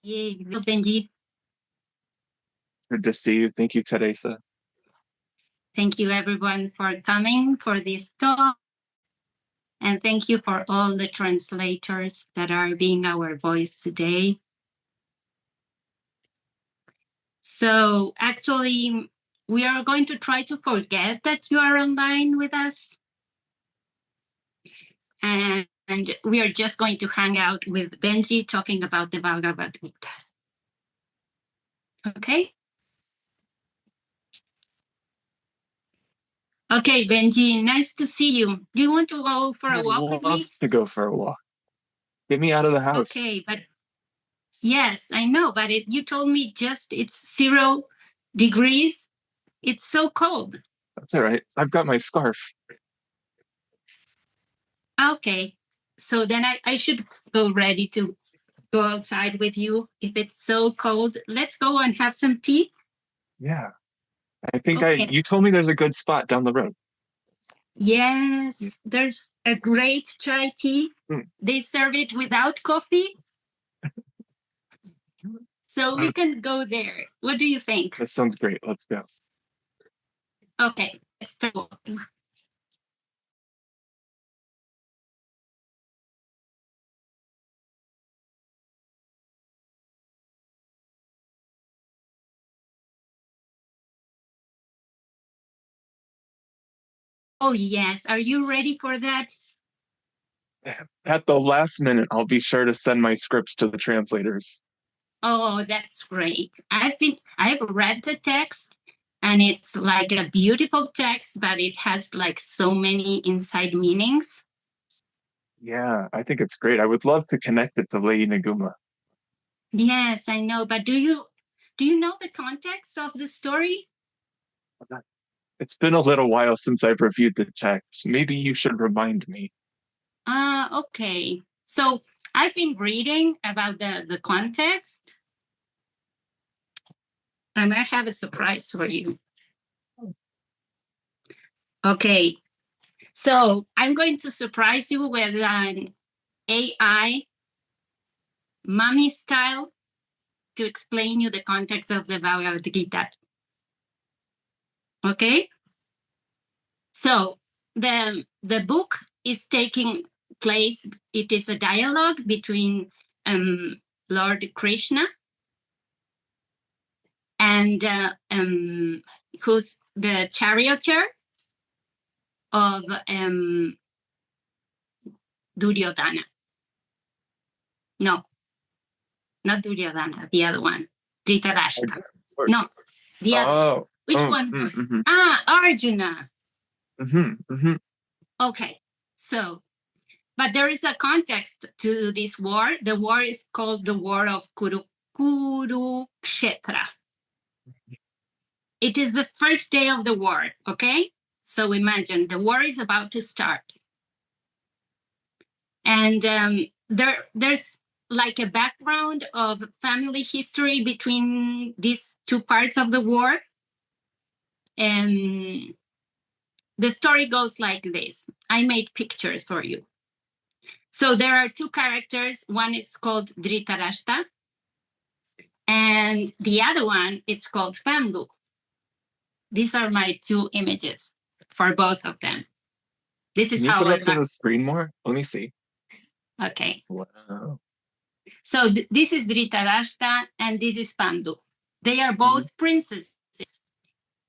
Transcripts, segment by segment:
Yay, Benji. Good to see you. Thank you, Teresa. Thank you, everyone, for coming for this talk. And thank you for all the translators that are being our voice today. So actually, we are going to try to forget that you are online with us. And we are just going to hang out with Benji talking about the Bhagavad Gita. Okay? Okay, Benji, nice to see you. Do you want to go for a walk with me? I'd love to go for a walk. Get me out of the house. Okay, but yes, I know, but you told me just it's 0 degrees. It's so cold. That's all right. I've got my scarf. Okay, so then I should go ready to go outside with you. If it's so cold, let's go and have some tea. Yeah. I think Okay. you told me there's a good spot down the road. Yes, there's a great chai tea. They serve it without coffee. So we can go there. What do you think? That sounds great. Let's go. Okay, let's start walking. Oh, yes. Are you ready for that? At the last minute, I'll be sure to send my scripts to the translators. Oh, that's great. I've read the text and it's like a beautiful text, but it has like so many inside meanings. Yeah, I think it's great. I would love to connect it to Lady Niguma. Yes, I know. But do you know the context of the story? It's been a little while since I've reviewed the text. Maybe you should remind me. Okay. So I've been reading about the context. And I have a surprise for you. Okay. So I'm going to surprise you with an AI mommy style to explain you the context of the Bhagavad Gita. Okay? So the book is taking place, it is a dialogue between Lord Krishna and who's the charioteer of Duryodhana. No, not Duryodhana, the other one, Dhritarashtra. No, the other. Which one was? Arjuna. Okay, so, but there is a context to this war. The war is called the War of Kurukshetra. It is the first day of the war, okay? So imagine the war is about to start. And there's like a background of family history between these two parts of the war. And the story goes like this. I made pictures for you. So there are two characters. One is called Dhritarashtra, and the other one, it's called Pandu. These are my two images for both of them. This is how I put up to the screen more? Let me see. Okay. Wow. So this is Dhritarashtra and this is Pandu. They are both princesses,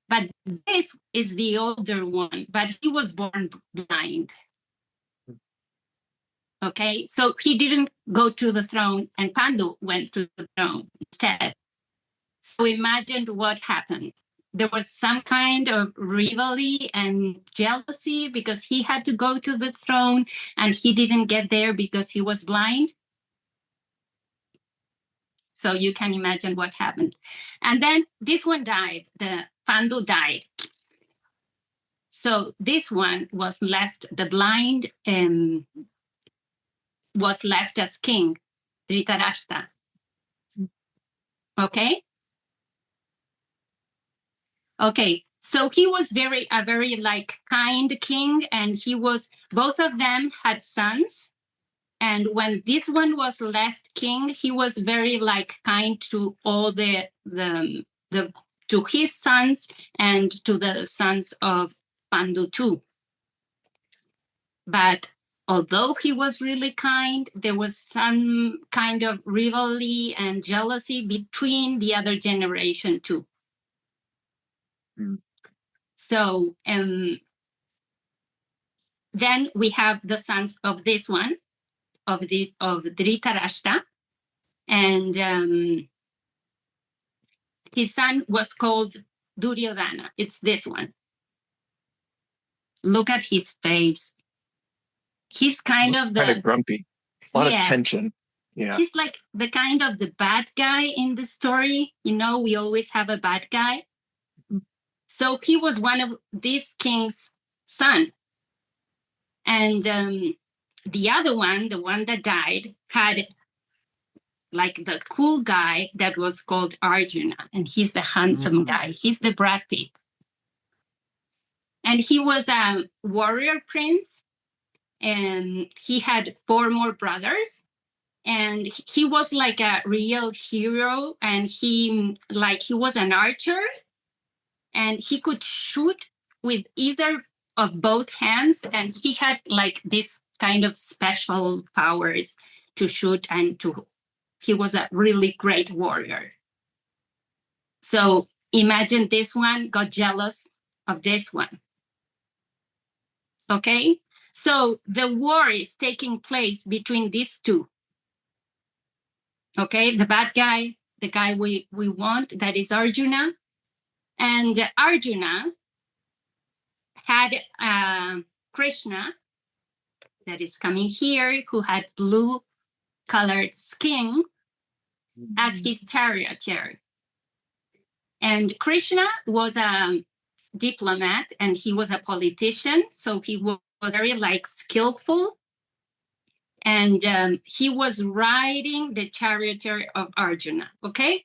but this is the older one, but he was born blind. Okay, so he didn't go to the throne and Pandu went to the throne instead. So imagine what happened. There was some kind of rivalry and jealousy because he had to go to the throne and he didn't get there because he was blind. So you can imagine what happened. And then this one died, the Pandu died. So this one was left, the blind was left as king, Dhritarashtra. Okay? Okay, so he was a very like kind king, and both of them had sons, And when this one was left king, he was very like kind to all the to his sons and to the sons of Pandu too. But although he was really kind, there was some kind of rivalry and jealousy between the other generation too. So then we have the sons of this one, of Dhritarashtra, and his son was called Duryodhana. It's this one. Look at his face. He's kind of grumpy. A lot of tension. Yeah. He's like the kind of the bad guy in the story. You know, we always have a bad guy. So he was one of this king's son. And the other one, the one that died, had like the cool guy that was called Arjuna. And he's the handsome guy. He's the Brad Pitt. And he was a warrior prince. And he had 4 more brothers. And he was like a real hero. And he was an archer. And he could shoot with either of both hands. And he had like this kind of special powers to shoot and he was a really great warrior. So imagine this one got jealous of this one. Okay? So the war is taking place between these two. Okay? The bad guy, the guy we want, that is Arjuna. And Arjuna had Krishna, that is coming here, who had blue-colored skin as his charioteer. And Krishna was a diplomat and he was a politician, so he was very like skillful. And he was riding the charioteer of Arjuna, okay?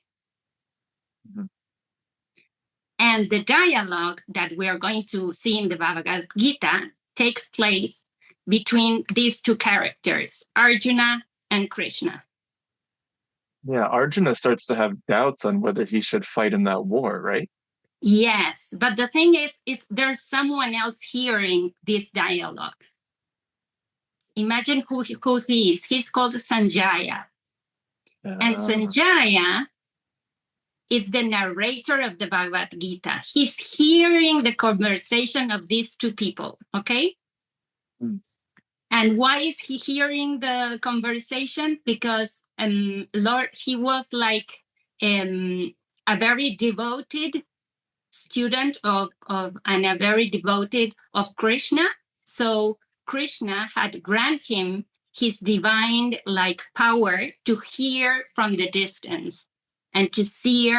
And the dialogue that we are going to see in the Bhagavad Gita takes place between these two characters, Arjuna and Krishna. Yeah, Arjuna starts to have doubts on whether he should fight in that war, right? Yes, but the thing is, there's someone else hearing this dialogue. Imagine who he is. He's called Sanjaya. And Sanjaya is the narrator of the Bhagavad Gita. He's hearing the conversation of these two people, okay? And why is he hearing the conversation? Because Lord, he was like a very devoted student of and a very devoted of Krishna. So Krishna had granted him his divine like power to hear from the distance and to see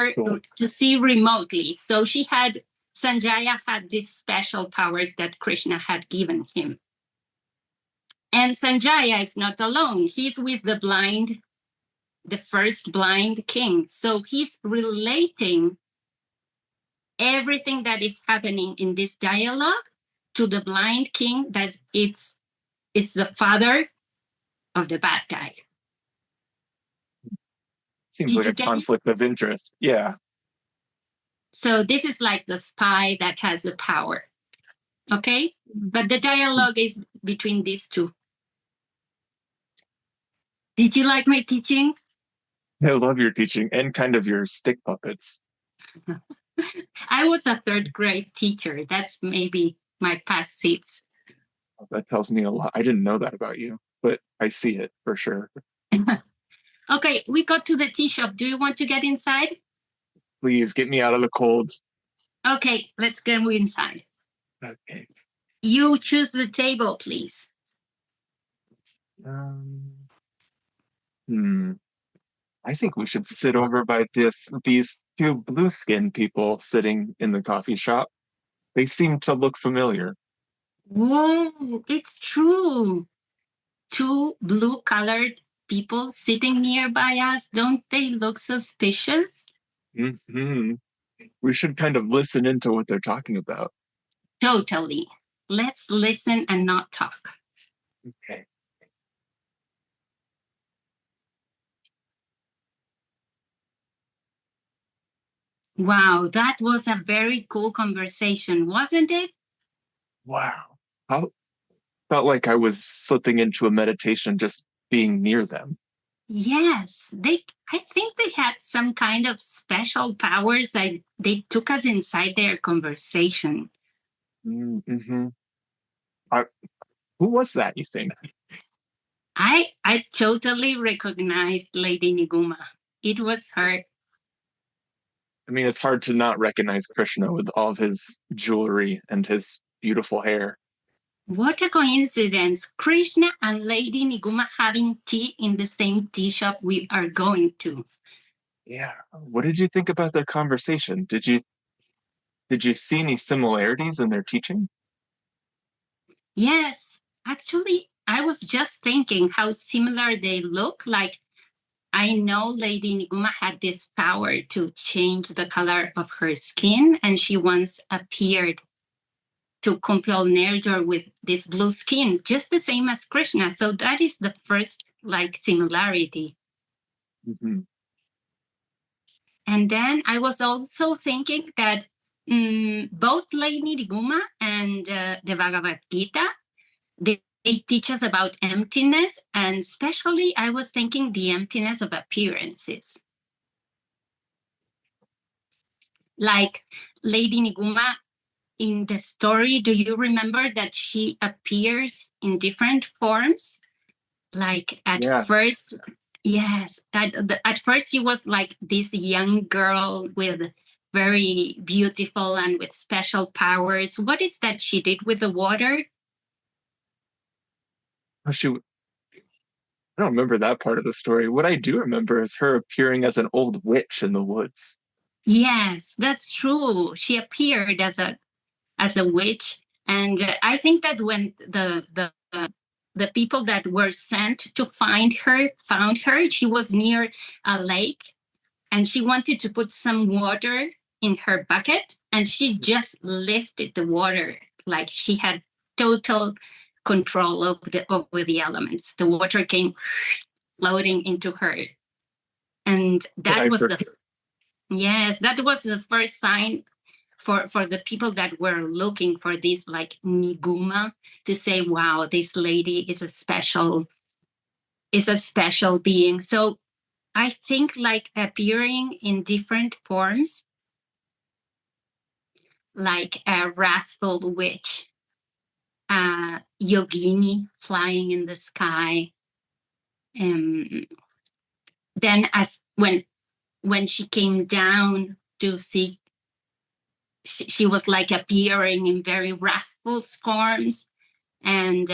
remotely. So Sanjaya had these special powers that Krishna had given him. And Sanjaya is not alone. He's with the first blind king. So he's relating everything that is happening in this dialogue to the blind king, that it's the father of the bad guy. Seems like a conflict of interest. Yeah. So this is like the spy that has the power. Okay? But the dialogue is between these two. Did you like my teaching? I love your teaching and kind of your stick puppets. I was a 3rd grade teacher. That's maybe my past seats. That tells me a lot. I didn't know that about you, but I see it for sure. Okay, we got to the tea shop. Do you want to get inside? Please get me out of the cold. Okay, let's go inside. Okay. You choose the table, please. I think we should sit over by these 2 blue-skinned people sitting in the coffee shop. They seem to look familiar. Whoa, it's true. 2 blue-colored people sitting nearby us. Don't they look suspicious? We should kind of listen into what they're talking about. Totally. Let's listen and not talk. Okay. Wow, that was a very cool conversation, wasn't it? Wow. How felt like I was slipping into a meditation just being near them. Yes, I think they had some kind of special powers that they took us inside their conversation. Mm-hmm. I, who was that, you think? I totally recognized Lady Niguma. It was her. I mean, it's hard to not recognize Krishna with all of his jewelry and his beautiful hair. What a coincidence. Krishna and Lady Niguma having tea in the same tea shop we are going to. Yeah. What did you think about their conversation? Did you see any similarities in their teaching? Yes, actually, I was just thinking how similar they look. Like, I know Lady Niguma had this power to change the color of her skin, and she once appeared to compel nature with this blue skin, just the same as Krishna. So that is the first like similarity. Mm-hmm. And then I was also thinking that both Lady Niguma and the Bhagavad Gita, they teach us about emptiness, and especially I was thinking the emptiness of appearances. Like Lady Niguma in the story, do you remember that she appears in different forms? Like at Yeah. first, yes, at first she was like this young girl with very beautiful and with special powers. What is that she did with the water? Oh, I don't remember that part of the story. What I do remember is her appearing as an old witch in the woods. Yes, that's true. She appeared as a witch, and I think that when the people that were sent to find her found her, she was near a lake, and she wanted to put some water in her bucket, and she just lifted the water like she had total control over the elements. The water came floating into her, and that I was for, the yes, that was the first sign for the people that were looking for this like Niguma to say, wow, this lady is a special being. So I think like appearing in different forms, like a wrathful witch, a yogini flying in the sky. Um, then as when she came down to see, she was like appearing in very wrathful forms, and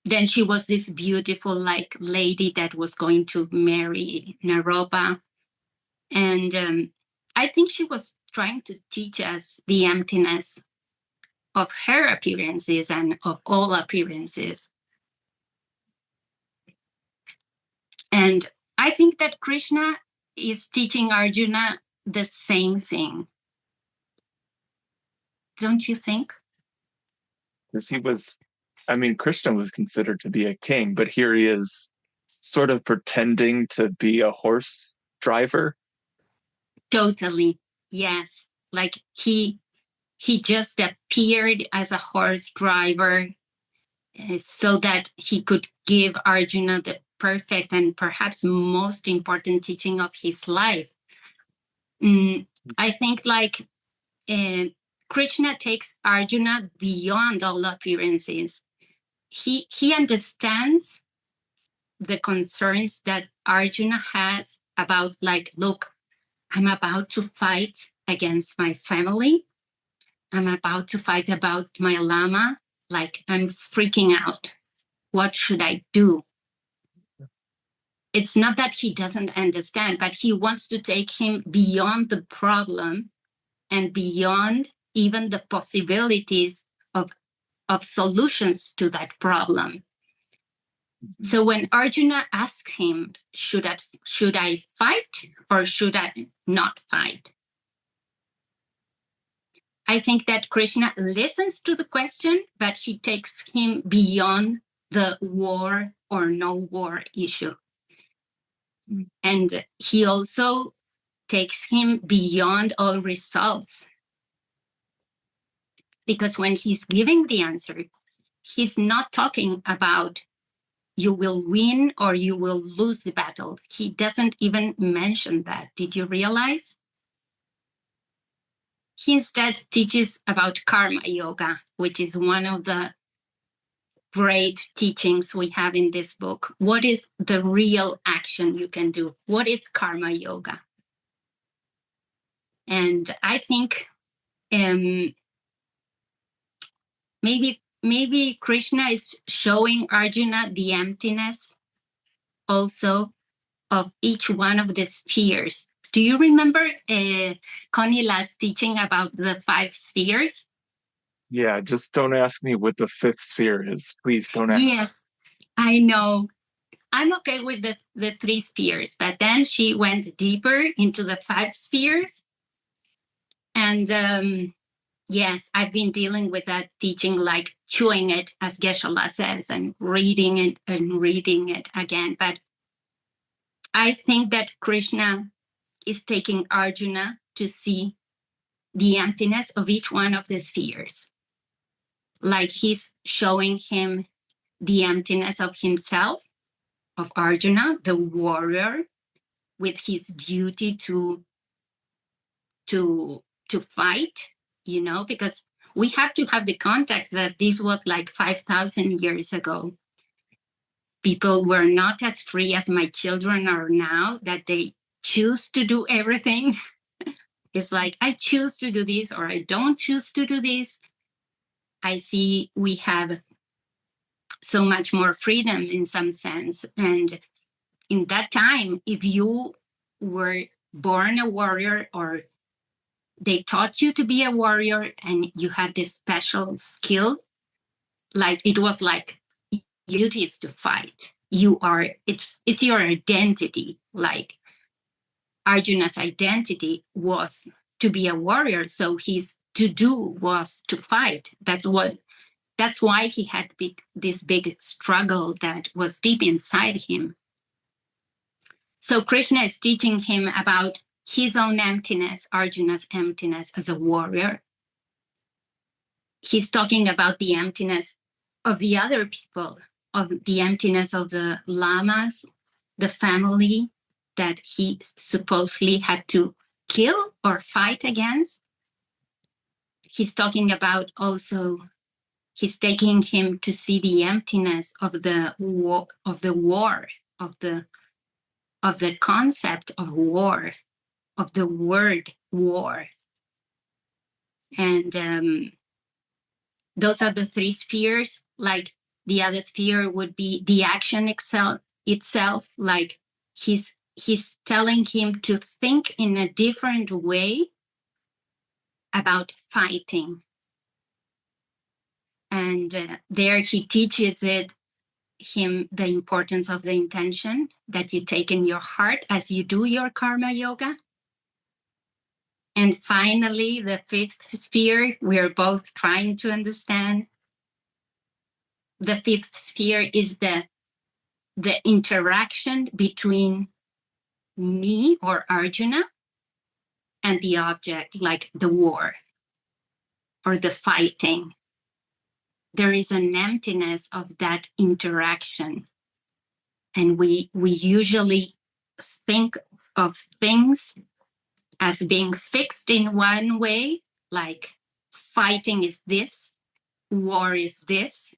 then she was this beautiful like lady that was going to marry Naropa, and I think she was trying to teach us the emptiness of her appearances and of all appearances. And I think that Krishna is teaching Arjuna the same thing. Don't you think? because he was, I mean, Krishna was considered to be a king, but here he is sort of pretending to be a horse driver. Totally. Yes. Like he just appeared as a horse driver so that he could give Arjuna the perfect and perhaps most important teaching of his life. I think like uh, Krishna takes Arjuna beyond all appearances. He understands the concerns that Arjuna has about like, look, I'm about to fight against my family. I'm about to fight about my lama. Like I'm freaking out. What should I do? It's not that he doesn't understand, but he wants to take him beyond the problem and beyond even the possibilities of solutions to that problem. So when Arjuna asks him, should I fight or should I not fight? I think that Krishna listens to the question, but he takes him beyond the war or no war issue. And he also takes him beyond all results. Because when he's giving the answer, he's not talking about you will win or you will lose the battle. He doesn't even mention that. Did you realize? He instead teaches about karma yoga, which is one of the great teachings we have in this book. What is the real action you can do? What is karma yoga? And I think maybe Krishna is showing Arjuna the emptiness also of each one of the spheres. Do you remember Connie last teaching about the 5 spheres? Yeah, just don't ask me what the 5th sphere is. Please don't ask. Yes, I know. I'm okay with the 3 spheres, but then she went deeper into the 5 spheres. And yes, I've been dealing with that teaching, like chewing it, as Geshe-la says, and reading it again. But I think that Krishna is taking Arjuna to see the emptiness of each one of the spheres. Like he's showing him the emptiness of himself, of Arjuna, the warrior, with his duty to fight, because we have to have the context that this was like 5,000 years ago. People were not as free as my children are now, that they choose to do everything. It's like, I choose to do this or I don't choose to do this. I see we have so much more freedom in some sense. And in that time, if you were born a warrior or they taught you to be a warrior and you had this special skill, like it was like your duty is to fight. It's your identity. Like Arjuna's identity was to be a warrior, so his to do was to fight. That's why he had this big struggle that was deep inside him. So Krishna is teaching him about his own emptiness, Arjuna's emptiness as a warrior. He's talking about the emptiness of the other people, of the emptiness of the lamas, the family that he supposedly had to kill or fight against. He's talking about also, he's taking him to see the emptiness of the war, of the concept of war, of the word war. And those are the 3 spheres. Like the other sphere would be the action itself. Like he's telling him to think in a different way about fighting. And there he teaches him the importance of the intention that you take in your heart as you do your karma yoga. And finally, the 5th sphere, we're both trying to understand. The 5th sphere is the interaction between me or Arjuna and the object, like the war or the fighting. There is an emptiness of that interaction. And we usually think of things as being fixed in one way, like fighting is this, war is this.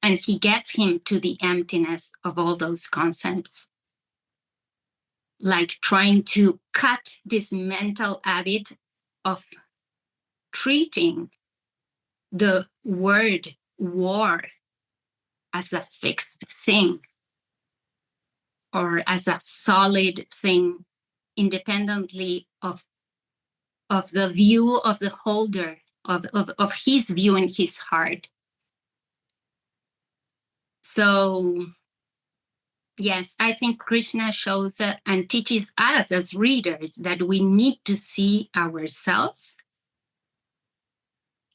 And he gets him to the emptiness of all those concepts, like trying to cut this mental habit of treating the word war as a fixed thing or as a solid thing, independently of the view of the holder, of his view in his heart. So yes, I think Krishna shows and teaches us as readers that we need to see ourselves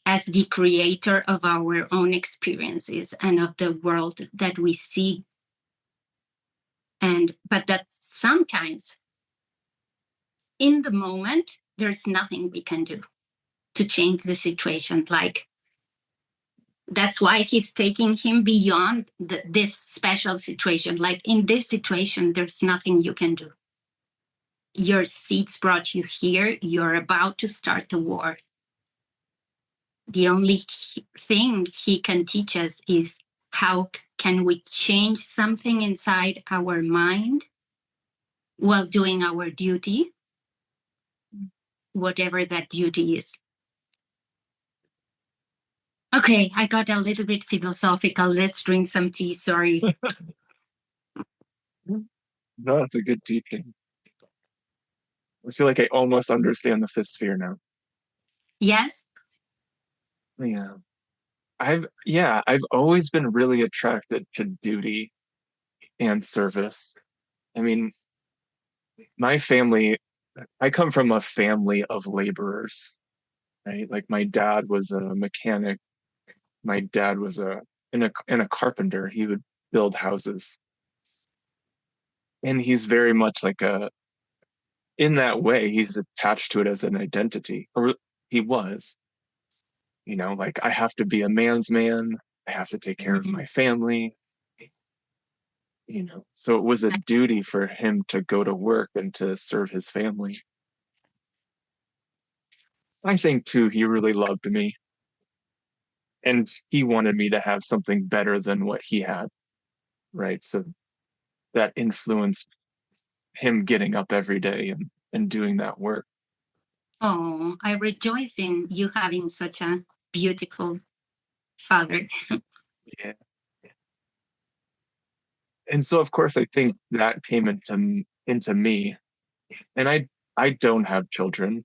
as the creator of our own experiences and of the world that we see. But that sometimes in the moment, there's nothing we can do to change the situation. Like, that's why he's taking him beyond this special situation. Like, in this situation, there's nothing you can do. Your seeds brought you here. You're about to start the war. The only thing he can teach us is how can we change something inside our mind while doing our duty, whatever that duty is. Okay, I got a little bit philosophical. Let's drink some tea. Sorry. No, that's a good teaching. I feel like I almost understand the fifth sphere now. Yes? Yeah. I've always been really attracted to duty and service. I mean, my family, I come from a family of laborers, right? Like my dad was a mechanic. My dad was a carpenter. He would build houses. And he's very much like in that way, he's attached to it as an identity, or he was, like I have to be a man's man. I have to take care of my family, So it was a duty for him to go to work and to serve his family. I think too, he really loved me and he wanted me to have something better than what he had, right? So that influenced him getting up every day and doing that work. Oh, I rejoice in you having such a beautiful father. Yeah. And so of course I think that came into me. And I don't have children,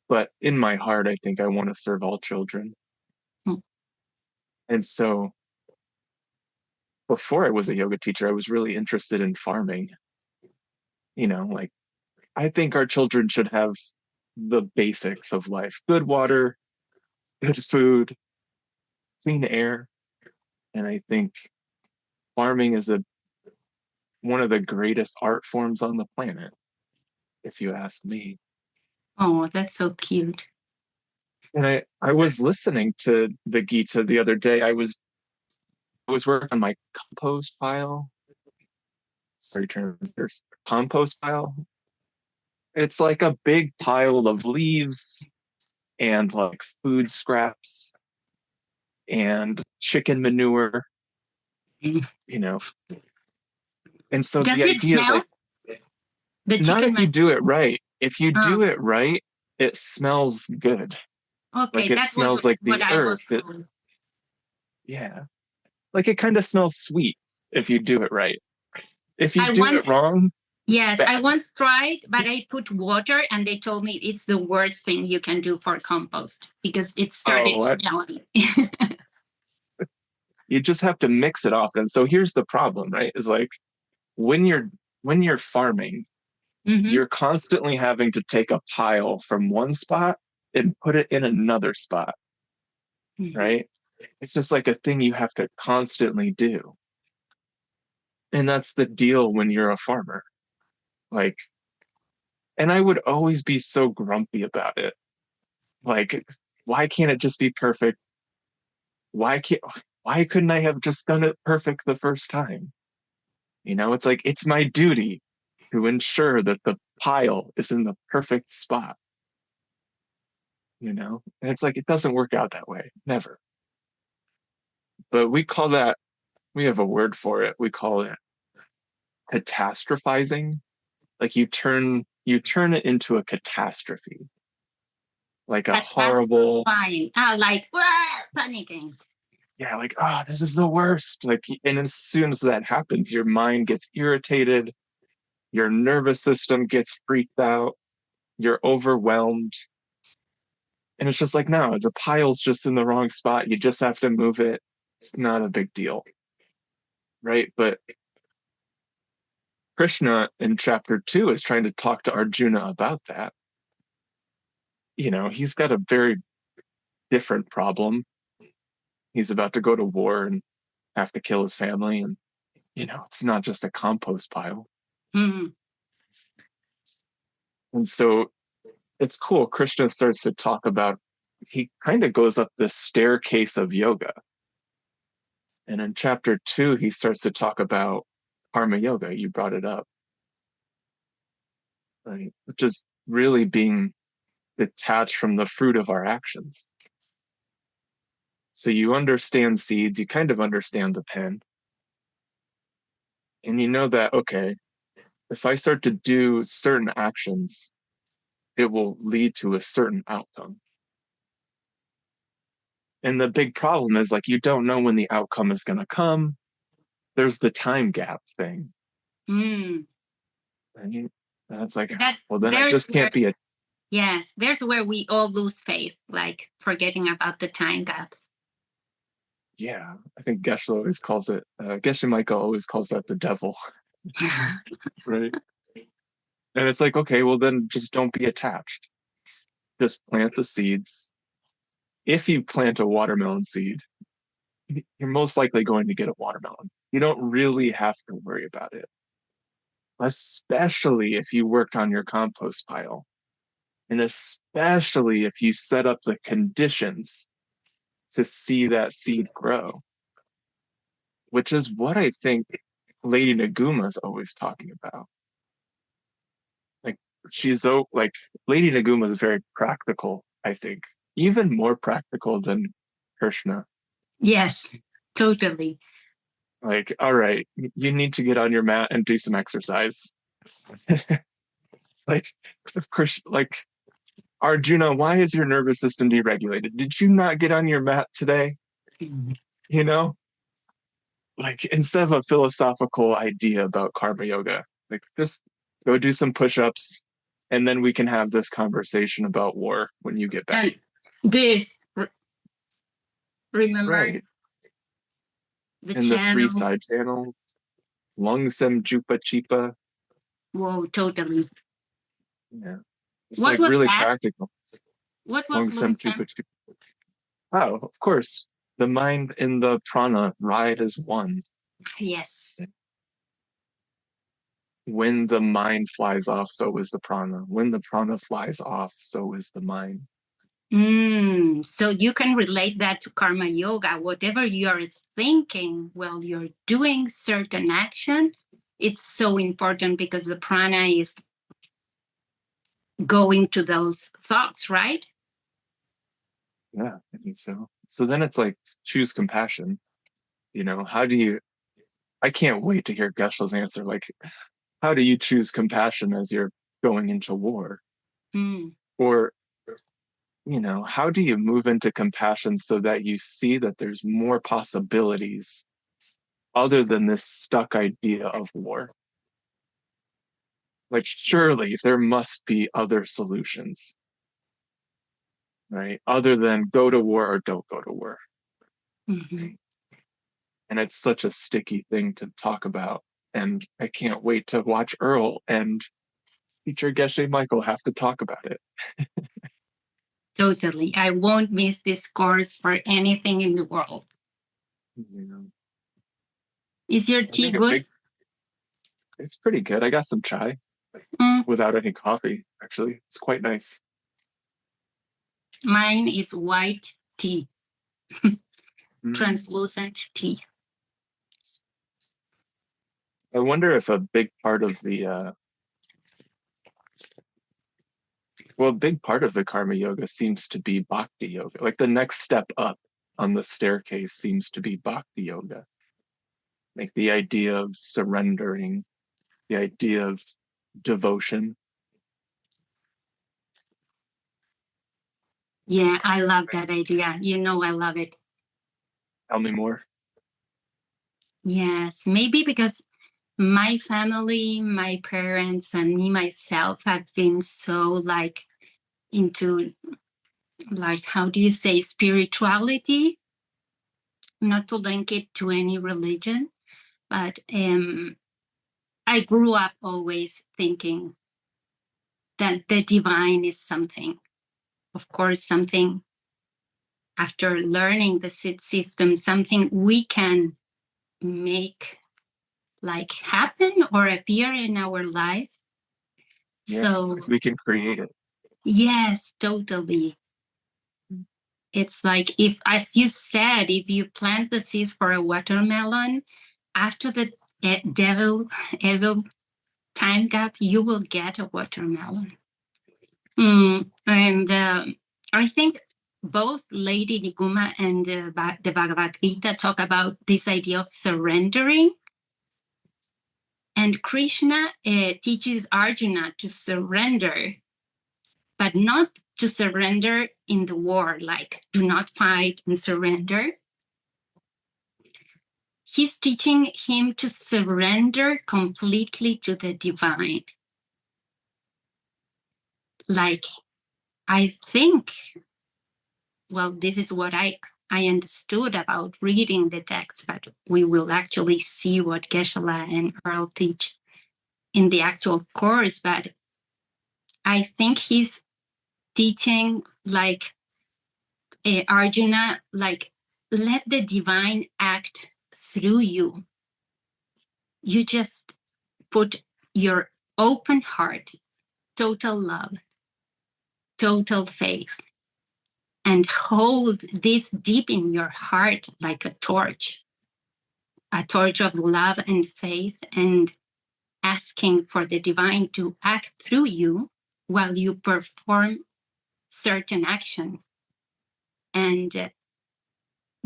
but in my heart I think I want to serve all children. And so before I was a yoga teacher, I was really interested in farming. Like I think our children should have the basics of life: good water, good food, clean air. And I think farming is one of the greatest art forms on the planet, if you ask me. Oh, that's so cute. And I was listening to the Gita the other day. I was working on my compost pile. Sorry, there's compost pile. It's like a big pile of leaves and like food scraps and chicken manure, you know. And so Does the it idea is smell? like, The not chicken if you do it right. If you do Oh, it right, it smells good. okay, Like it that was smells like what the I earth. was told. Yeah. Like it kind of smells sweet if you do it right. If you I do it once, wrong, it's yes, I bad. once tried, but I put water and they told me it's the worst thing you can do for compost because it started Oh, smelling. you just have to mix it often. So here's the problem, right? Is like when you're farming, you're constantly having to take a pile from one spot and put it in another spot, right? It's just like a thing you have to constantly do. And that's the deal when you're a farmer. Like, and I would always be so grumpy about it. Like, why can't it just be perfect? Why couldn't I have just done it perfect the first time? It's like it's my duty to ensure that the pile is in the perfect spot. And it's like it doesn't work out that way. Never. But we have a word for it. We call it catastrophizing. Like you turn it into a catastrophe. Like a horrible, Like panicking. yeah, like, this is the worst. Like, and as soon as that happens, your mind gets irritated, your nervous system gets freaked out, you're overwhelmed. And it's just like, no, the pile's just in the wrong spot. You just have to move it. It's not a big deal. Right? But Krishna in chapter 2 is trying to talk to Arjuna about that. He's got a very different problem. He's about to go to war and have to kill his family. And, it's not just a compost pile. Mm-hmm. And so it's cool. Krishna starts to talk about, he kind of goes up this staircase of yoga. And in chapter 2, he starts to talk about karma yoga. You brought it up, right? Which is really being detached from the fruit of our actions. So you understand seeds, you kind of understand the pen. And you know that, okay, if I start to do certain actions, it will lead to a certain outcome. And the big problem is like, you don't know when the outcome is going to come. There's the time gap thing. Mm. And it's like, That well, then I just can't be a. Yes, there's where we all lose faith, like forgetting about the time gap. Yeah, I think Geshe always calls it, Geshe Michael always calls that the devil. Right? And it's like, okay, well, then just don't be attached. Just plant the seeds. If you plant a watermelon seed, you're most likely going to get a watermelon. You don't really have to worry about it, especially if you worked on your compost pile. And especially if you set up the conditions to see that seed grow, which is what I think Lady Niguma is always talking about. Like like Lady Niguma is very practical, I think, even more practical than Krishna. Yes, totally. Like, all right, you need to get on your mat and do some exercise. Like, of course, like Arjuna, why is your nervous system deregulated? Did you not get on your mat today? You know, like instead of a philosophical idea about karma yoga, like just go do some push-ups, and then we can have this conversation about war when you get back. And this, remember, right? the And the channels. 3 side channels, Lungsem Jupa Chipa. Whoa, totally. Yeah, it's What like was really that? practical. What was Lungsem Jupa Chipa. Oh, of course, the mind and the prana ride as one. Yes. When the mind flies off, so is the prana. When the prana flies off, so is the mind. So you can relate that to karma yoga. Whatever you're thinking while you're doing certain action, it's so important because the prana is going to those thoughts, right? Yeah, I think so. So then it's like, choose compassion. You know, how do you, I can't wait to hear Geshel's answer. Like, how do you choose compassion as you're going into war? Or, you know, how do you move into compassion so that you see that there's more possibilities other than this stuck idea of war? Like, surely there must be other solutions, right? Other than go to war or don't go to war. Mm-hmm. And it's such a sticky thing to talk about. And I can't wait to watch Earl and teacher Geshe Michael have to talk about it. Totally. I won't miss this course for anything in the world. You know, Is your tea good? It's pretty good. I got some chai without any coffee, actually. It's quite nice. Mine is white tea, translucent tea. I wonder if a big part of the karma yoga seems to be bhakti yoga. Like the next step up on the staircase seems to be bhakti yoga. Like the idea of surrendering, the idea of devotion. Yeah, I love that idea. You know, I love it. Tell me more. Yes, maybe because my family, my parents, and me myself have been so like into, like, how do you say, spirituality? Not to link it to any religion, but I grew up always thinking that the divine is something, of course, something after learning the system, something we can make like happen or appear in our life. Yeah, So we can create it. yes, totally. It's like if, as you said, if you plant the seeds for a watermelon, after the evil time gap, you will get a watermelon. And I think both Lady Niguma and the Bhagavad Gita talk about this idea of surrendering. And Krishna teaches Arjuna to surrender, but not to surrender in the war, like do not fight and surrender. He's teaching him to surrender completely to the divine. Like, I think, well, this is what I understood about reading the text, but we will actually see what Geshe-la and Earl teach in the actual course. But I think he's teaching like Arjuna, like, let the divine act through you. You just put your open heart, total love, total faith, and hold this deep in your heart like a torch of love and faith, and asking for the divine to act through you while you perform certain action. And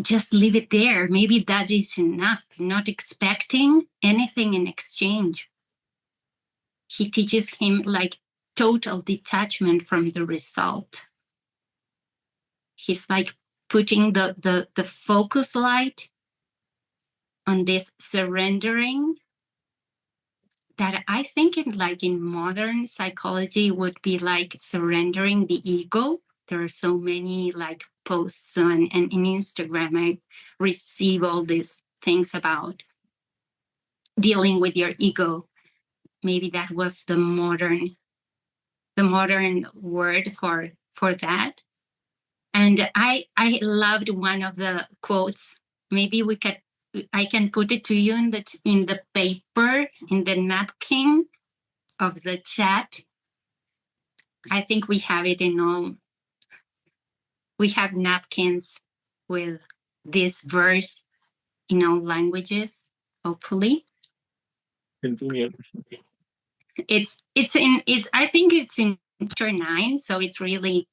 just leave it there. Maybe that is enough, not expecting anything in exchange. He teaches him like total detachment from the result. He's like putting the focus light on this surrendering that I think in modern psychology would be like surrendering the ego. There are so many like posts on and in Instagram. I receive all these things about dealing with your ego. Maybe that was the modern word for that. And I loved one of the quotes. Maybe I can put it to you in the paper, in the napkin of the chat. I think we have it in all. We have napkins with this verse in all languages, hopefully. Convenient. I think it's in chapter 9, so it's really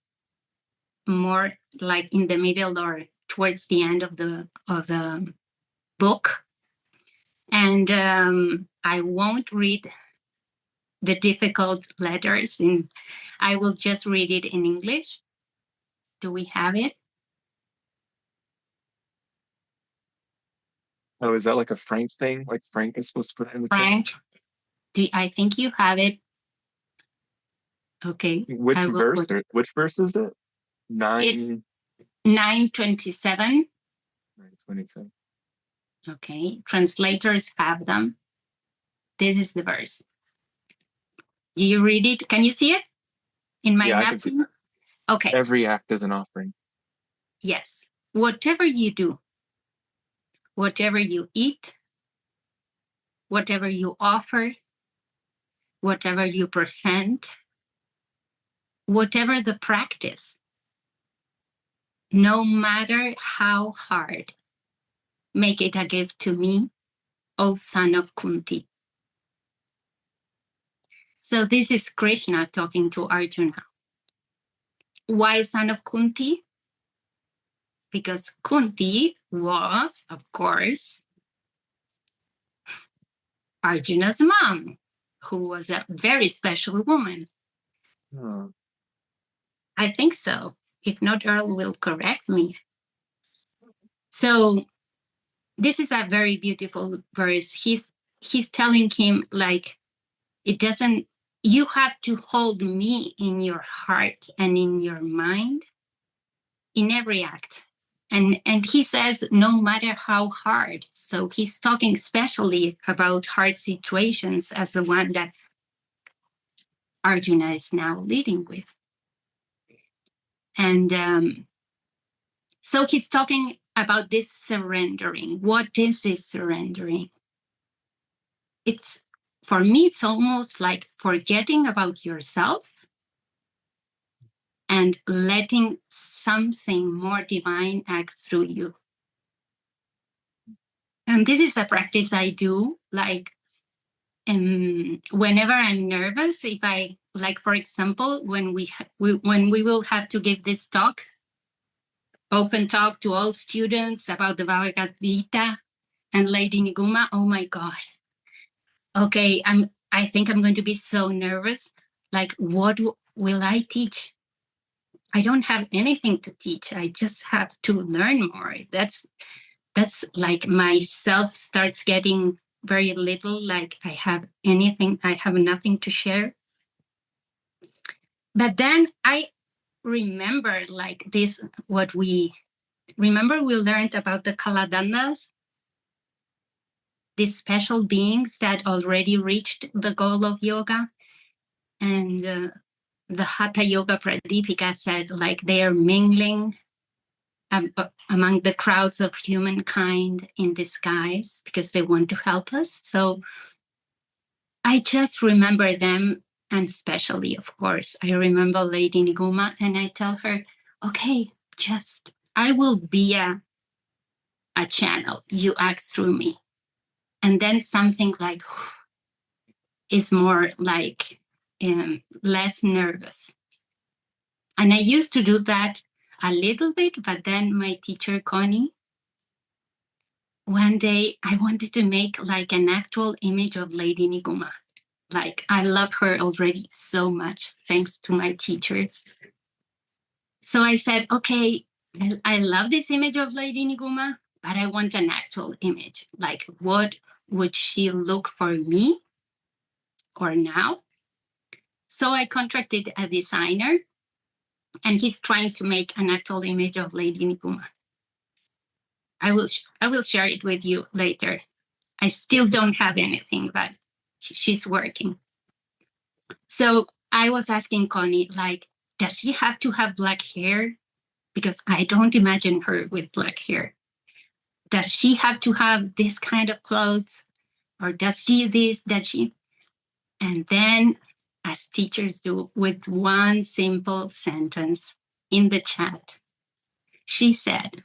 more like in the middle or towards the end of the book. And I won't read the difficult letters, and I will just read it in English. Do we have it? Oh, is that like a Frank thing? Like Frank is supposed to put it in the Frank, I think you have it. Okay. Which verse is it? It's 927. 927. Okay. Translators have them. This is the verse. Do you read it? Can you see it in my napkin? I can see. Okay. Every act is an offering. Yes. Whatever you do, whatever you eat, whatever you offer, whatever you present, whatever the practice, no matter how hard, make it a gift to me, O son of Kunti. So this is Krishna talking to Arjuna. Why son of Kunti? Because Kunti was, of course, Arjuna's mom, who was a very special woman. Oh. I think so. If not, Earl will correct me. So this is a very beautiful verse. He's telling him, like, you have to hold me in your heart and in your mind in every act. And he says, no matter how hard. So he's talking especially about hard situations as the one that Arjuna is now leading with. And so he's talking about this surrendering. What is this surrendering? It's for me, it's almost like forgetting about yourself and letting something more divine act through you. And this is a practice I do, like whenever I'm nervous, if I, like, for example, when we will have to give this talk, open talk to all students about the Bhagavad Gita and Lady Niguma, oh my God. Okay, I think I'm going to be so nervous. Like, what will I teach? I don't have anything to teach. I just have to learn more. That's like my self starts getting very little, like I have nothing to share. But then I remember like this, what we learned about the Kaladandas, these special beings that already reached the goal of yoga. And the Hatha Yoga Pradipika said, like, they are mingling among the crowds of humankind in disguise because they want to help us. So I just remember them, and especially, of course, I remember Lady Niguma, and I tell her, okay, I will be a channel. You act through me. And then something like is more like less nervous. And I used to do that a little bit, but then my teacher, Connie, one day I wanted to make like an actual image of Lady Niguma. Like, I love her already so much, thanks to my teachers. So I said, okay, I love this image of Lady Niguma, but I want an actual image. Like, what would she look for me or now? So I contracted a designer, and he's trying to make an actual image of Lady Niguma. I will share it with you later. I still don't have anything, but she's working. So I was asking Connie, like, does she have to have black hair? Because I don't imagine her with black hair. Does she have to have this kind of clothes? Or does she this, does she? And then, as teachers do, with one simple sentence in the chat, she said,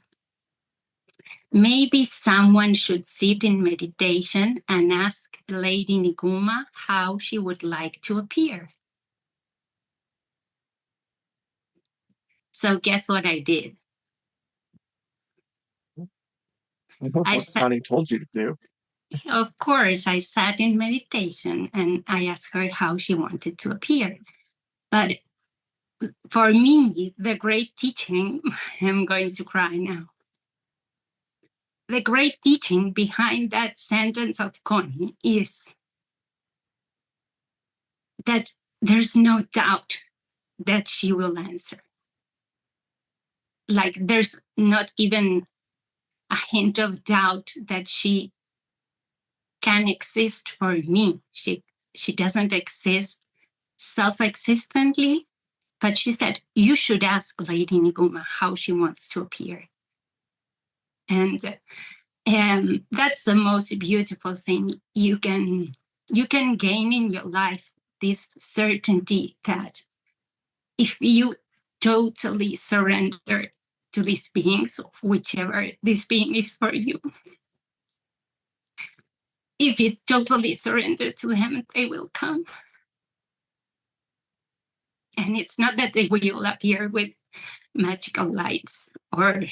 maybe someone should sit in meditation and ask Lady Niguma how she would like to appear. So guess what I did? What Connie told you to do. Of course, I sat in meditation and I asked her how she wanted to appear. But for me, the great teaching, I'm going to cry now. The great teaching behind that sentence of Connie is that there's no doubt that she will answer. Like, there's not even a hint of doubt that she can exist for me. She doesn't exist self-existently, but she said, you should ask Lady Niguma how she wants to appear. And that's the most beautiful thing you can gain in your life, this certainty that if you totally surrender to these beings, whichever this being is for you, if you totally surrender to them, they will come. And it's not that they will appear with magical lights or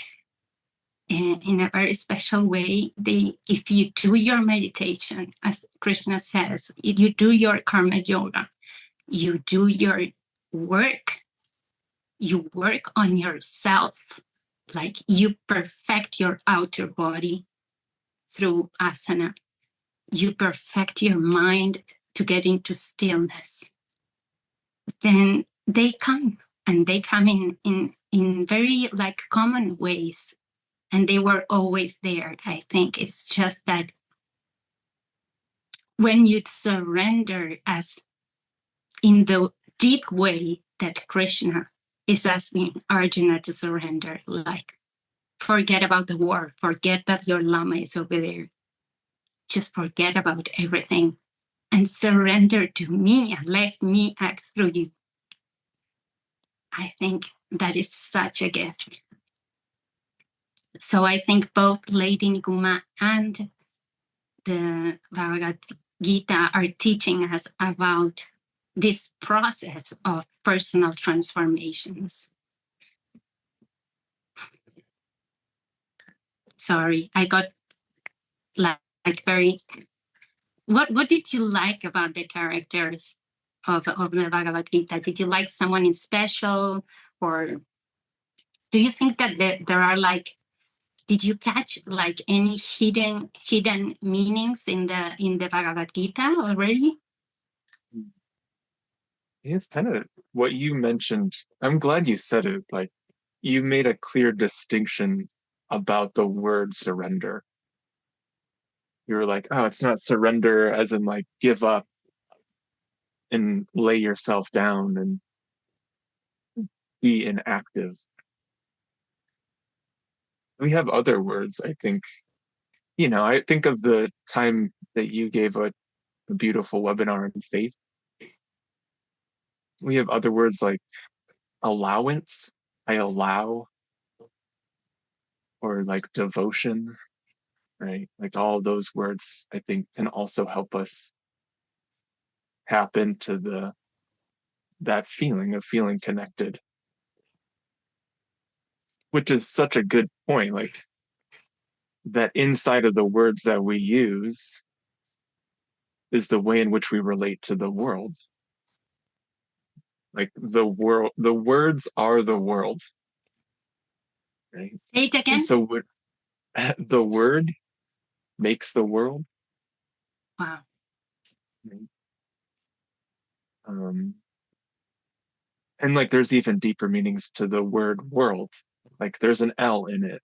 in a very special way. If you do your meditation, as Krishna says, if you do your karma yoga, you do your work, you work on yourself, like you perfect your outer body through asana. You perfect your mind to get into stillness. Then they come, and they come in very like common ways. And they were always there. I think it's just that when you surrender, as in the deep way that Krishna is asking Arjuna to surrender, like, forget about the war, forget that your Lama is over there. Just forget about everything and surrender to me and let me act through you. I think that is such a gift. So I think both Lady Niguma and the Bhagavad Gita are teaching us about this process of personal transformations. Sorry, I got like very. What did you like about the characters of the Bhagavad Gita? Did you like someone in special, or do you think that there are like? Did you catch like any hidden meanings in the Bhagavad Gita already? It's kind of what you mentioned. I'm glad you said it. Like, you made a clear distinction about the word surrender. You were like, oh, it's not surrender as in like give up and lay yourself down and be inactive. We have other words, I think. I think of the time that you gave a beautiful webinar on faith. We have other words like allowance, I allow, or like devotion, right? Like all those words, I think, can also help us tap into that feeling of feeling connected, which is such a good point. Like that inside of the words that we use is the way in which we relate to the world. Like the words are the world, right? Say it again. And so the word makes the world. Wow. And like there's even deeper meanings to the word world. Like there's an L in it.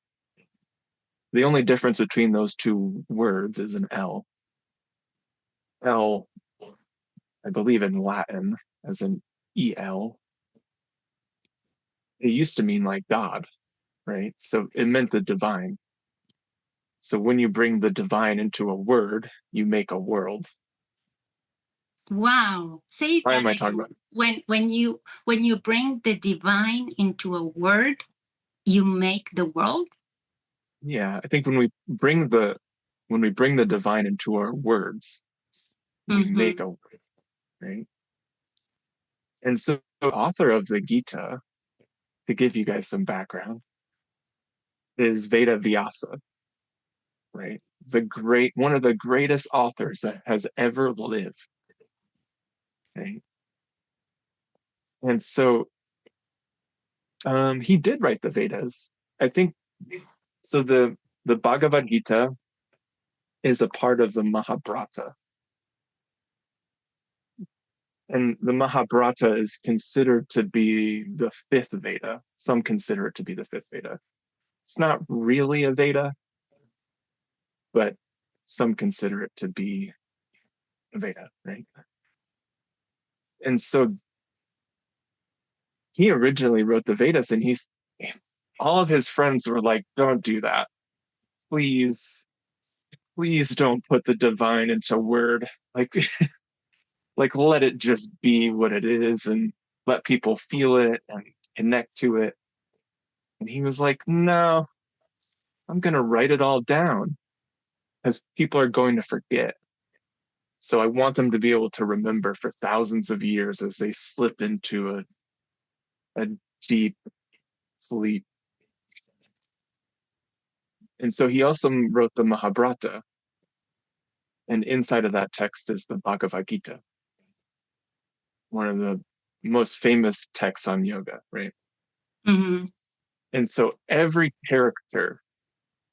The only difference between those two words is an L. L, I believe in Latin, as an EL. It used to mean like God, right? So it meant the divine. So when you bring the divine into a word, you make a world. Wow. Say Why that am I again. talking about? When you bring the divine into a word, you make the world? Yeah, I think when we bring the divine into our words, we make a word, right? And so the author of the Gita, to give you guys some background, is Veda Vyasa, right? One of the greatest authors that has ever lived. Right? And so he did write the Vedas. I think so. The Bhagavad Gita is a part of the Mahabharata. And the Mahabharata is considered to be the fifth Veda. Some consider it to be the fifth Veda. It's not really a Veda, but some consider it to be a Veda, right? And so he originally wrote the Vedas, and all of his friends were like, don't do that. Please don't put the divine into word. Like, like let it just be what it is and let people feel it and connect to it. And he was like, no, I'm going to write it all down because people are going to forget. So I want them to be able to remember for thousands of years as they slip into a deep sleep. And so he also wrote the Mahabharata. And inside of that text is the Bhagavad Gita, one of the most famous texts on yoga, right? Mm-hmm. And so every character,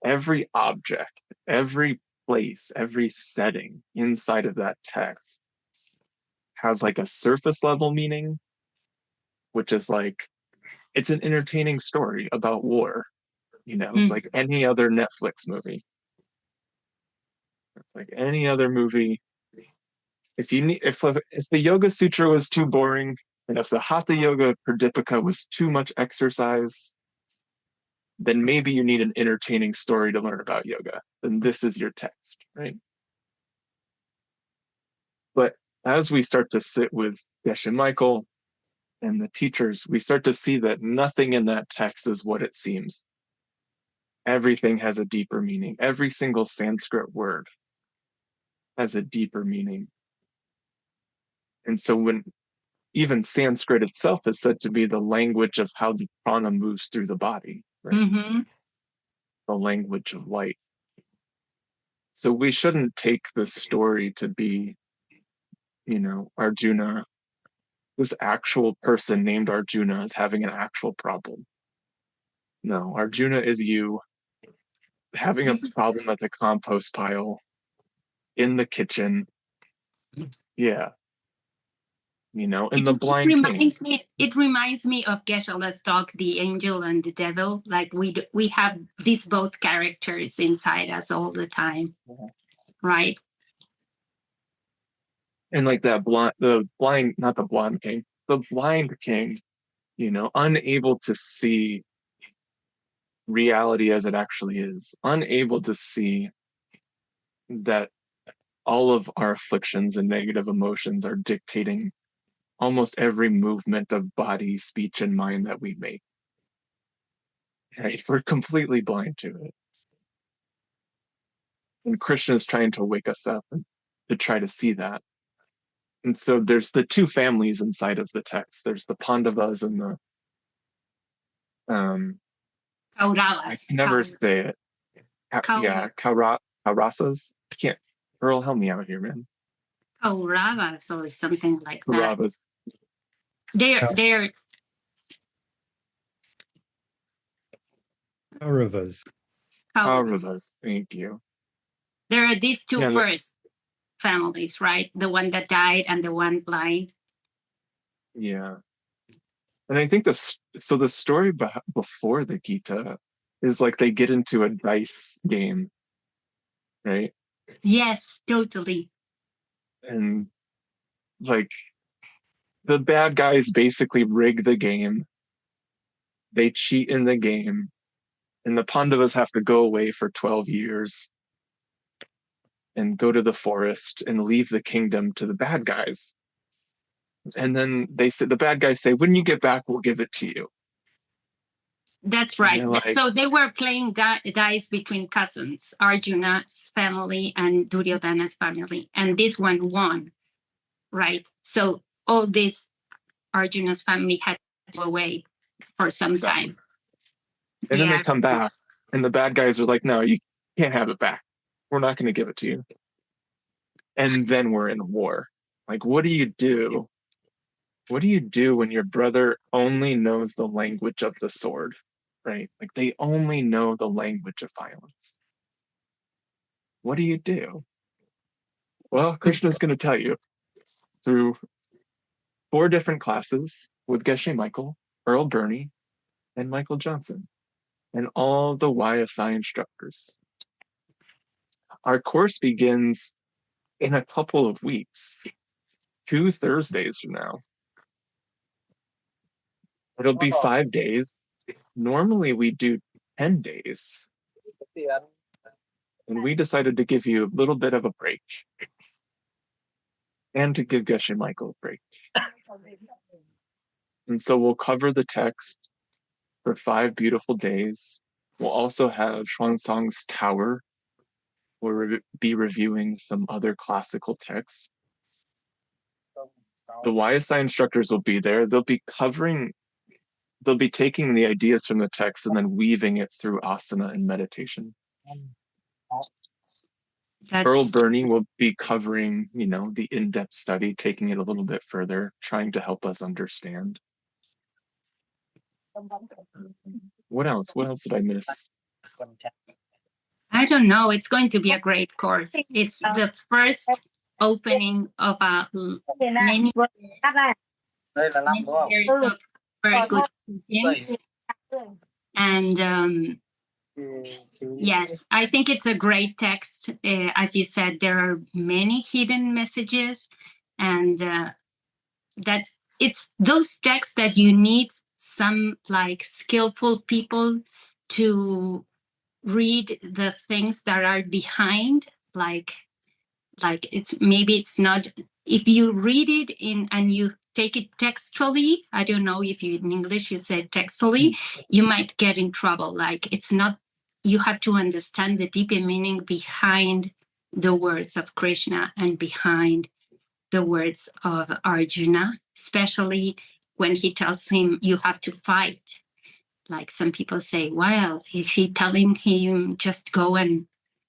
every object, every place, every setting inside of that text has like a surface level meaning, which is like, it's an entertaining story about war. It's like any other Netflix movie. It's like any other movie. If the Yoga Sutra was too boring, and if the Hatha Yoga Pradipika was too much exercise, then maybe you need an entertaining story to learn about yoga. Then this is your text, right? But as we start to sit with Geshe Michael and the teachers, we start to see that nothing in that text is what it seems. Everything has a deeper meaning. Every single Sanskrit word has a deeper meaning. And so when even Sanskrit itself is said to be the language of how the prana moves through the body, right? Mm-hmm. The language of light. So we shouldn't take this story to be, Arjuna, this actual person named Arjuna is having an actual problem. No, Arjuna is you having a problem at the compost pile, in the kitchen. Yeah. In the Blind King. It reminds me of Geshe-la's talk, The Angel and the Devil. Like we have these both characters inside us all the time. Yeah. Right? And like the Blind King, unable to see reality as it actually is, unable to see that all of our afflictions and negative emotions are dictating almost every movement of body, speech, and mind that we make. Right? We're completely blind to it. And Krishna is trying to wake us up to try to see that. And so there's the two families inside of the text. There's the Pandavas and the Kauravas. I can never say it. Kaurasas. Can't. Earl, help me out here, man. Kauravas or something like Kauravas. that. They're Kauravas. Thank you. There are these two first families, right? The one that died and the one blind. Yeah. And I think the story before the Gita is like they get into a dice game, right? Yes, totally. And like the bad guys basically rig the game. They cheat in the game. And the Pandavas have to go away for 12 years and go to the forest and leave the kingdom to the bad guys. And then the bad guys say, when you get back, we'll give it to you. That's right. So they were playing dice between cousins, Arjuna's family and Duryodhana's family. And this one won, right? So all this Arjuna's family had to go away for some time. And then they come back and the bad guys are like, no, you can't have it back. We're not going to give it to you. And then we're in war. Like, what do you do? What do you do when your brother only knows the language of the sword, right? Like they only know the language of violence. What do you do? Well, Krishna's going to tell you through 4 different classes with Geshe Michael, Earl Burney, and Michael Johnson, and all the YSI instructors. Our course begins in a couple of weeks, 2 Thursdays from now. It'll be 5 days. Normally we do 10 days. And we decided to give you a little bit of a break. And to give Geshe Michael a break. And so we'll cover the text for 5 beautiful days. We'll also have Xuanzang's Tower. We'll be reviewing some other classical texts. The YSI instructors will be there. They'll be taking the ideas from the text and then weaving it through asana and meditation. Earl Burney will be covering, the in-depth study, taking it a little bit further, trying to help us understand. What else? What else did I miss? I don't know. It's going to be a great course. It's the first opening of many years of very good teachings. And yes, I think it's a great text. As you said, there are many hidden messages, and it's those texts that you need some skillful people to read the things that are behind, like it's not if you read it and you take it textually, I don't know if you in English you said textually, you might get in trouble. Like it's not, you have to understand the deeper meaning behind the words of Krishna and behind the words of Arjuna, especially when he tells him you have to fight. Like some people say, well, is he telling him just go and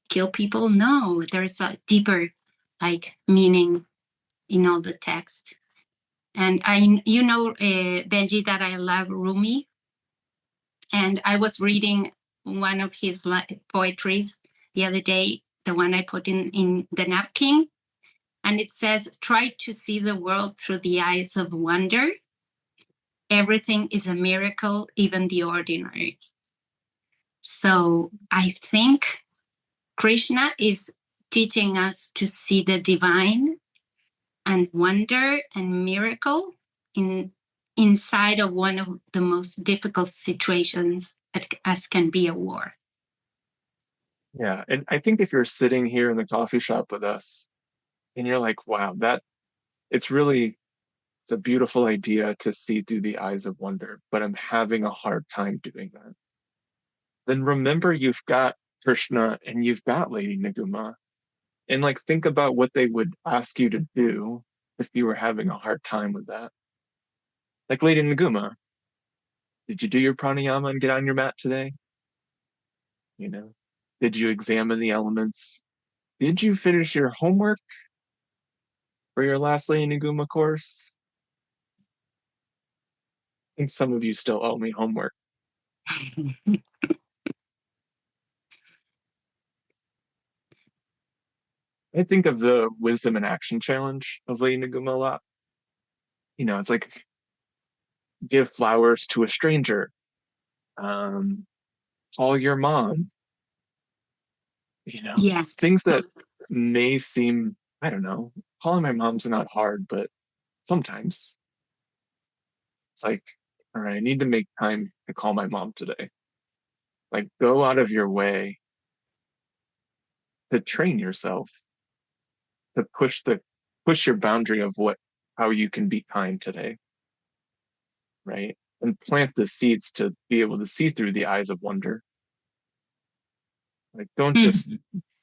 kill people? No, there's a deeper like meaning in all the text. And Benji, that I love Rumi. And I was reading one of his poetries the other day, the one I put in the napkin. And it says, try to see the world through the eyes of wonder. Everything is a miracle, even the ordinary. So I think Krishna is teaching us to see the divine and wonder and miracle inside of one of the most difficult situations as can be a war. Yeah, and I think if you're sitting here in the coffee shop with us and you're like, wow, it's a beautiful idea to see through the eyes of wonder, but I'm having a hard time doing that. Then remember you've got Krishna and you've got Lady Niguma. And like think about what they would ask you to do if you were having a hard time with that. Like Lady Niguma, did you do your pranayama and get on your mat today? You know, did you examine the elements? Did you finish your homework for your last Lady Niguma course? I think some of you still owe me homework. I think of the wisdom and action challenge of Lady Niguma a lot. You know, it's like give flowers to a stranger, call your mom. You know, Yes. things that may seem, I don't know, calling my mom's not hard, but sometimes it's like, all right, I need to make time to call my mom today. Like, go out of your way to train yourself to push your boundary of how you can be kind today, right? And plant the seeds to be able to see through the eyes of wonder. Like, don't just,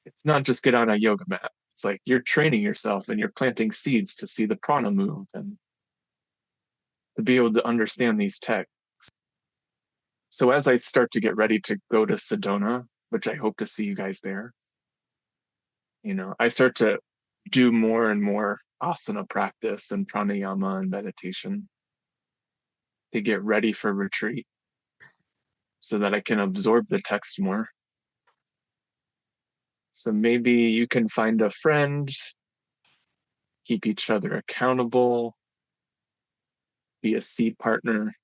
it's not just get on a yoga mat. It's like you're training yourself and you're planting seeds to see the prana move and to be able to understand these texts. So as I start to get ready to go to Sedona, which I hope to see you guys there, you know, I start to do more and more asana practice and pranayama and meditation to get ready for retreat so that I can absorb the text more. So maybe you can find a friend, keep each other accountable, be a seat partner.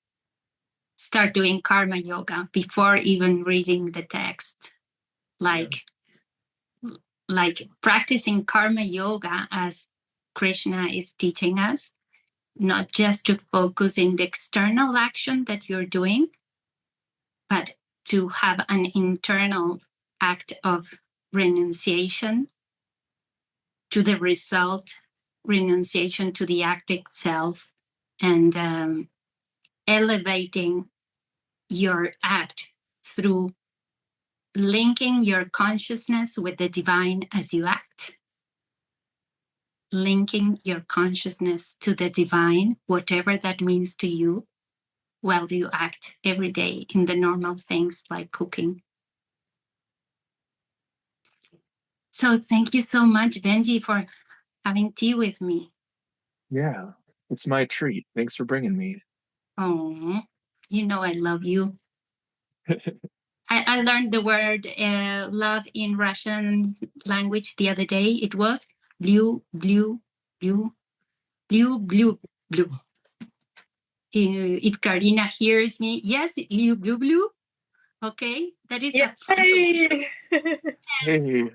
Start doing karma yoga before even reading the text. Like practicing karma yoga as Krishna is teaching us, not just to focus in the external action that you're doing, but to have an internal act of renunciation to the result, renunciation to the act itself, and elevating your act through linking your consciousness with the divine as you act. Linking your consciousness to the divine, whatever that means to you, while you act every day in the normal things like cooking. So thank you so much, Benji, for having tea with me. Yeah, it's my treat. Thanks for bringing me. Oh, you know I love you. I learned the word love in Russian language the other day. It was blue, blue, blue, blue, blue, blue. If Karina hears me, yes, blue, blue, blue. Okay, that is a Yay! Hey,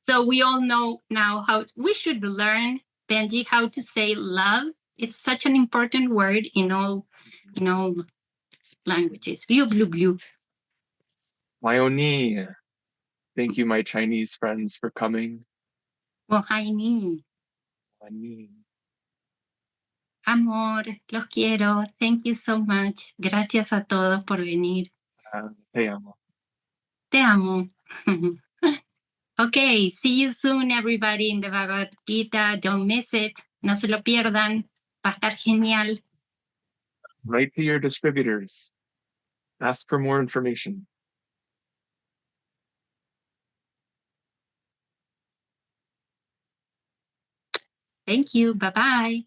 So we all know now how we should learn, Benji, how to say love. It's such an important word in all languages. Blue, blue, blue. Wyoni. Thank you, my Chinese friends, for coming. Well, hi, ni. Amor, los quiero. Thank you so much. Gracias a todos por venir. Te amo. Te amo. Okay, see you soon, everybody, in the Bhagavad Gita. Don't miss it. No se lo pierdan. Va a estar genial. Write to your distributors. Ask for more information. Thank you. Bye-bye.